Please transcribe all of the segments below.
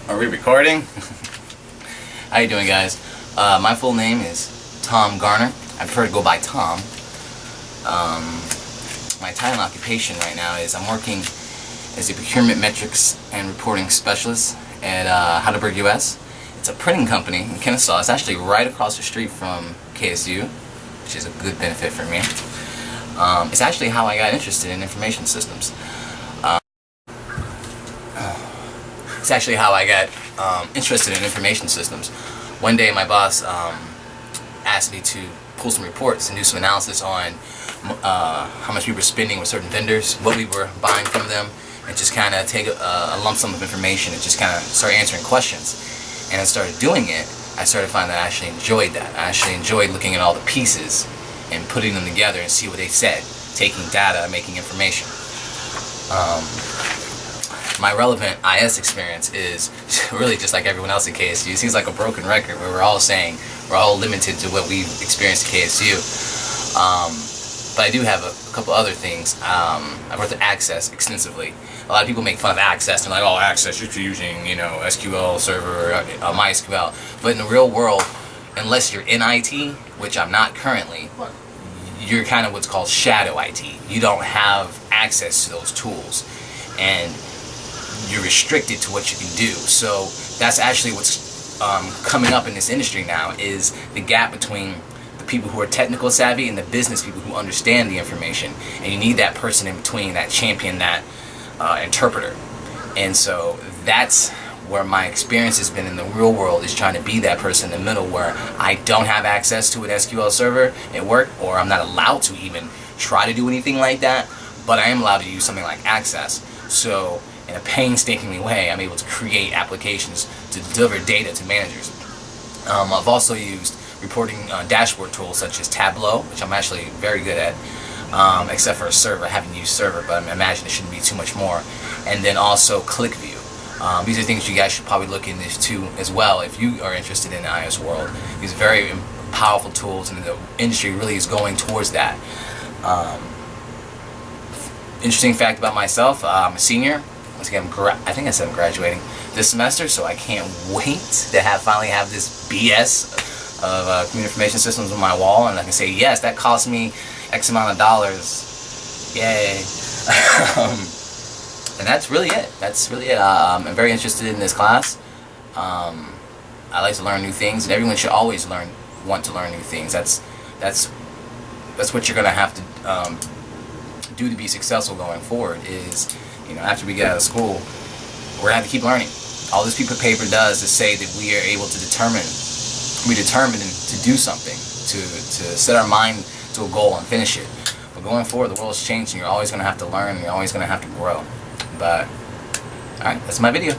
Are we recording? How you doing, guys? My full name is Tom Garner. I prefer to go by Tom. My title and occupation right now is I'm working as a procurement metrics and reporting specialist at Heidelberg, US. It's a printing company in Kennesaw. It's actually right across the street from KSU, which is a good benefit for me. It's actually how I got interested in information systems. It's actually how I got interested in information systems. One day my boss asked me to pull some reports and do some analysis on how much we were spending with certain vendors, what we were buying from them, and just kind of take a lump sum of information and just kind of start answering questions. And I started doing it. I started finding that I actually enjoyed that. I actually enjoyed looking at all the pieces and putting them together and see what they said, taking data, making information. My relevant IS experience is really just like everyone else at KSU. It seems like a broken record where we're all saying we're all limited to what we've experienced at KSU. But I do have a couple other things. I've worked with Access extensively. A lot of people make fun of Access. They're like, oh, Access, you're using, SQL Server, MySQL. But in the real world, unless you're in IT, which I'm not currently, you're kind of what's called shadow IT. You don't have access to those tools. And you're restricted to what you can do. So that's actually what's coming up in this industry now, is the gap between the people who are technical savvy and the business people who understand the information. And you need that person in between, that champion, that interpreter. And so that's where my experience has been in the real world, is trying to be that person in the middle where I don't have access to an SQL server at work, or I'm not allowed to even try to do anything like that, but I am allowed to use something like Access. So in a painstakingly way, I'm able to create applications to deliver data to managers. I've also used reporting dashboard tools such as Tableau, which I'm actually very good at, except for a server. I haven't used server, but I imagine it shouldn't be too much more. And then also ClickView. These are things you guys should probably look into as well if you are interested in the IS world. These are very powerful tools, and the industry really is going towards that. Interesting fact about myself, I'm a senior. Once again, I think I said I'm graduating this semester, so I can't wait to finally have this BS of computer information systems on my wall, and I can say, yes, that cost me X amount of dollars. Yay. And that's really it. I'm very interested in this class. I like to learn new things, and everyone should always want to learn new things. That's what you're gonna have to do to be successful going forward. Is after we get out of school, we're gonna have to keep learning. All this piece of paper does is say that we are able to determine to do something, to set our mind to a goal and finish it. But going forward, the world's changing. You're always gonna have to learn, and you're always gonna have to grow. But all right, that's my video.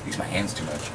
Use my hands too much.